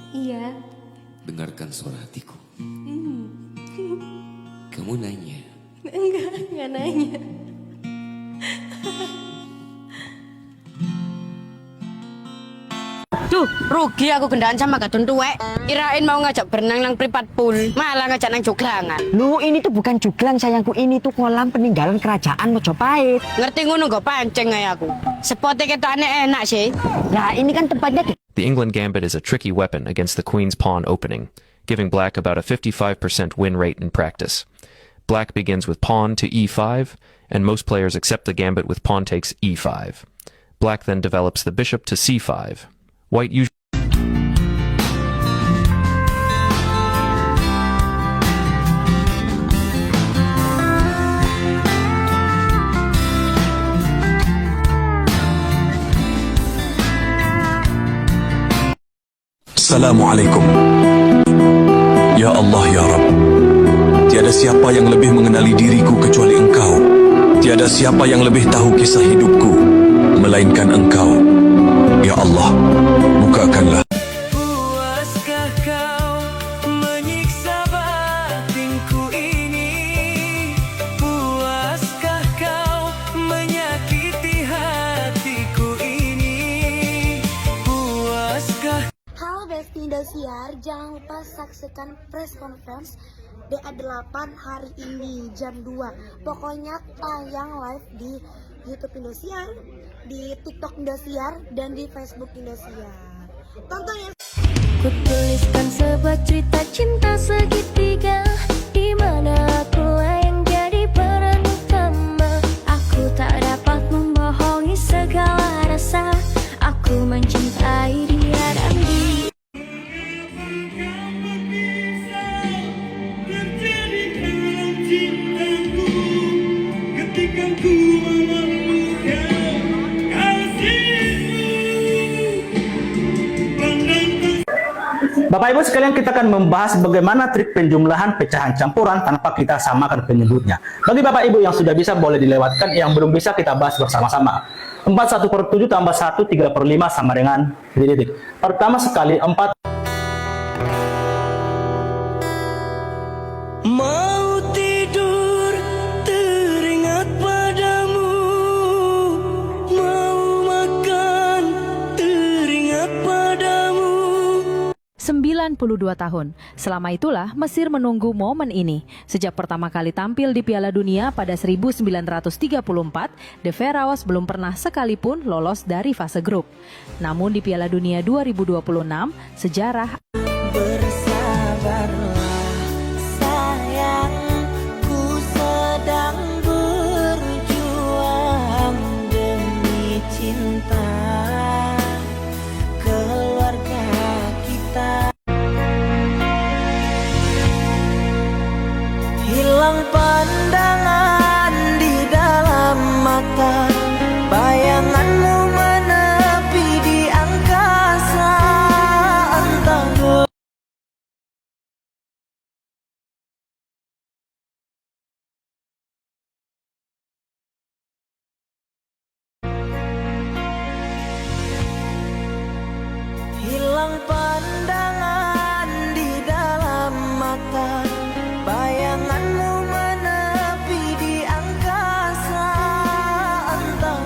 Iya. Dengarkan suara hatiku. Kamu nanya. Enggak nanya. Duh, rugi aku gendaan sama gadun tuwek. Kirain mau ngajak berenang nang privat pool, malah ngajak nang joglangan. Lu ini tuh bukan joglang sayangku, ini tuh kolam peninggalan kerajaan Mojopahit. Ngerti ngono go pancing ae aku. Spotnya ketane enak sih. Nah ini kan tempatnya The England Gambit is a tricky weapon against the Queen's Pawn opening, giving black about a 55% win rate in practice. Black begins with pawn to e5, and most players accept the gambit with pawn takes e5. Black then develops the bishop to c5. White usually Assalamualaikum. Ya Allah ya Rabb, tiada siapa yang lebih mengenali diriku kecuali Engkau. Tiada siapa yang lebih tahu kisah hidupku melainkan Engkau. Ya Allah, bukakanlah. Puaskah kau menyiksa batinku ini? Puaskah kau menyakiti hatiku ini? Puaskah? Halo Besti Indosiar, jangan lupa saksikan press conference DA8 hari ini jam 2. Pokoknya tayang live di YouTube Indosiar, di TikTok Indosiar, dan di Facebook Indosiar. Tonton ya. Ku tuliskan sebuah cerita cinta segitiga, di mana akulah yang jadi peran utama. Aku tak dapat membohongi segala rasa. Aku mencintai dia dan dia. Bapak Ibu sekalian, kita akan membahas bagaimana trik penjumlahan pecahan campuran tanpa kita samakan penyebutnya. Bagi Bapak Ibu yang sudah bisa boleh dilewatkan, yang belum bisa kita bahas bersama-sama. 4/1/7 tambah 1 3/5 sama dengan titik. Pertama sekali 4. Mau tidur teringat padamu, mau makan teringat padamu. 92 tahun. Selama itulah Mesir menunggu momen ini. Sejak pertama kali tampil di Piala Dunia pada 1934, De Verawas belum pernah sekalipun lolos dari fase grup. Namun di Piala Dunia 2026, sejarah Bersabarlah sayang, ku sedang berjuang demi cinta keluarga kita. Hilang pandangan di dalam mata, bayanganmu menepi di angkasa. Entah hilang pandangan di dalam mata, bayanganmu menepi di angkasa. Entah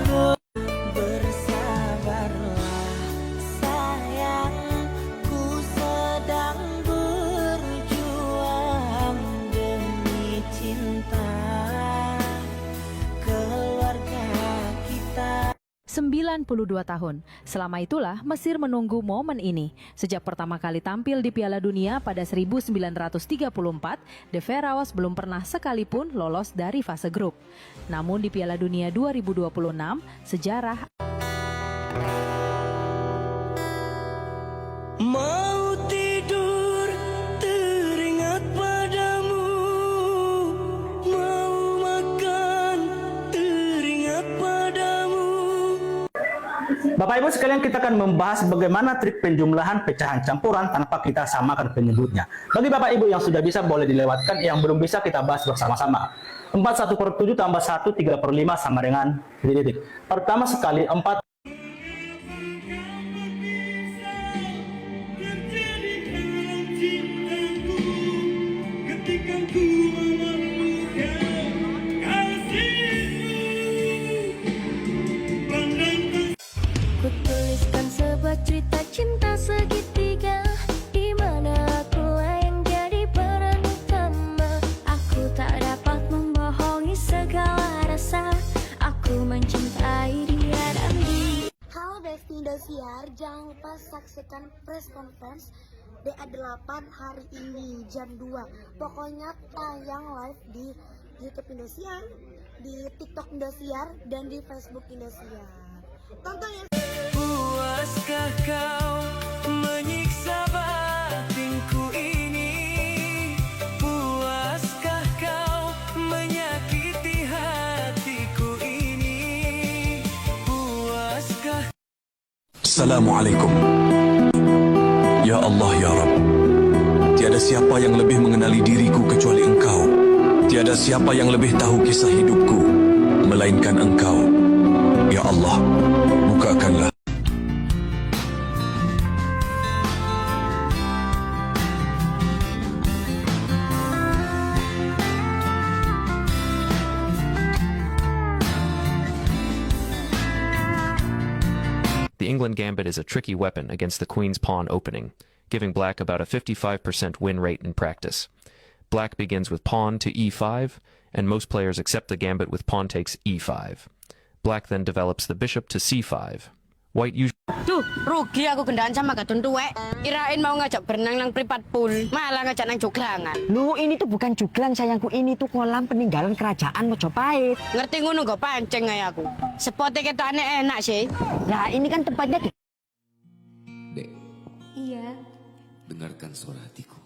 bersabarlah sayang, ku sedang berjuang demi cinta keluarga kita. 92 tahun. Selama itulah Mesir menunggu momen ini. Sejak pertama kali tampil di Piala Dunia pada 1934, De Verawas belum pernah sekalipun lolos dari fase grup. Namun di Piala Dunia 2026, sejarah Mau tidur teringat padamu, mau makan teringat padamu. Bapak Ibu sekalian, kita akan membahas bagaimana trik penjumlahan pecahan campuran tanpa kita samakan penyebutnya. Bagi Bapak Ibu yang sudah bisa boleh dilewatkan, yang belum bisa kita bahas bersama-sama. 4/1/7 tambah 1 3/5 sama dengan titik. Pertama sekali 4. Indosiar, jangan lupa saksikan press conference DA8 hari ini jam 2. Pokoknya tayang live di YouTube Indosiar, di TikTok Indosiar, dan di Facebook Indosiar. Tonton ya. Puaskah kau menyiksa batinku ini? Puaskah kau menyakiti hatiku ini? Puaskah? Assalamualaikum. Ya Allah ya Rabb, tiada siapa yang lebih mengenali diriku kecuali Engkau. Tiada siapa yang lebih tahu kisah hidupku melainkan Engkau. Ya Allah, bukakanlah. The England gambit is a tricky weapon against the queen's pawn opening, giving black about a 55% win rate in practice. Black begins with pawn to e5, and most players accept the gambit with pawn takes e5. Black then develops the bishop to c5. White usually... Tuh, rugi aku gendaan sama Gatun tuwek. Kirain mau ngajak berenang nang privat pool, malah ngajak nang joglangan. Lu, ini tuh bukan joglang sayangku, ini tuh kolam peninggalan kerajaan Mojopahit. Ngerti ngono gak pancing aja aku. Spotnya ketokane enak sih. Nah, ini kan tempatnya di... Dek, Iya. dengarkan suara hatiku.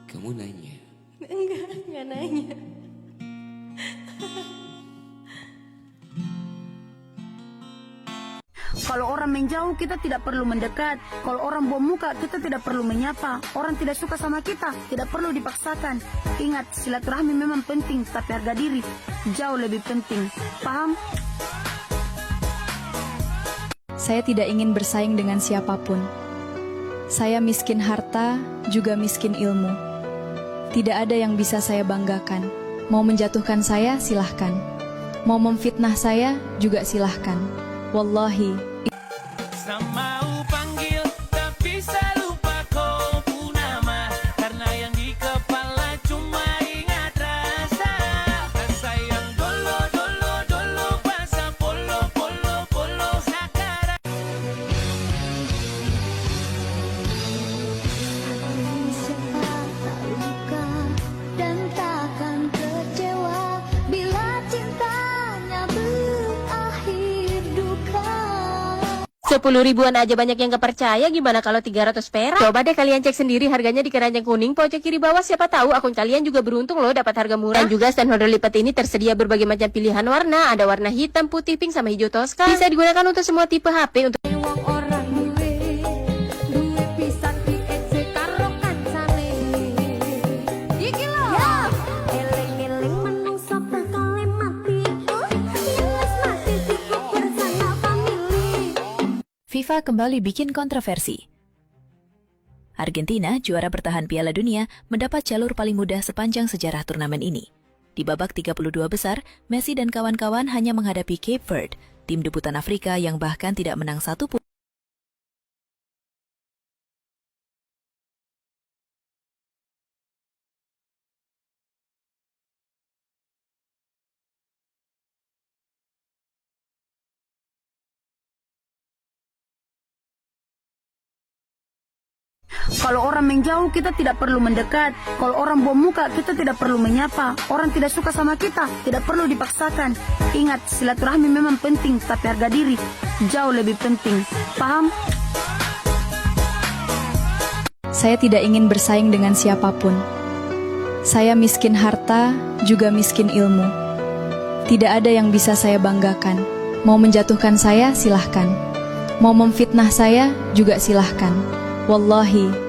Kamu nanya, Enggak nanya. Kalau orang menjauh, kita tidak perlu mendekat. Kalau orang bom muka, kita tidak perlu menyapa. Orang tidak suka sama kita, tidak perlu dipaksakan. Ingat, silaturahmi memang penting, tapi harga diri jauh lebih penting. Paham? Saya tidak ingin bersaing dengan siapapun. Saya miskin harta, juga miskin ilmu. Tidak ada yang bisa saya banggakan. Mau menjatuhkan saya, silahkan. Mau memfitnah saya, juga silahkan. Wallahi. Mau panggil tapi saya lupa kau pun nama. Karena yang di kepala cuma ingat rasa. Rasa yang dolo dolo dolo bahasa polo polo polo sekarang. Siapa tak luka dan takkan kecewa bila cintanya berakhir duka. 10 ribuan aja banyak yang gak percaya, gimana kalau 300 perak? Coba deh kalian cek sendiri harganya di keranjang kuning pojok kiri bawah, siapa tahu akun kalian juga beruntung loh dapat harga murah. Dan juga stand holder lipat ini tersedia berbagai macam pilihan warna, ada warna hitam, putih, pink, sama hijau toska. Bisa digunakan untuk semua tipe HP. Untuk FIFA kembali bikin kontroversi. Argentina, juara bertahan Piala Dunia, mendapat jalur paling mudah sepanjang sejarah turnamen ini. Di babak 32 besar, Messi dan kawan-kawan hanya menghadapi Cape Verde, tim debutan Afrika yang bahkan tidak menang satu pun. Kalau orang menjauh, kita tidak perlu mendekat. Kalau orang bom muka, kita tidak perlu menyapa. Orang tidak suka sama kita, tidak perlu dipaksakan. Ingat, silaturahmi memang penting, tapi harga diri jauh lebih penting. Paham? Saya tidak ingin bersaing dengan siapapun. Saya miskin harta, juga miskin ilmu. Tidak ada yang bisa saya banggakan. Mau menjatuhkan saya, silahkan. Mau memfitnah saya, juga silahkan. Wallahi,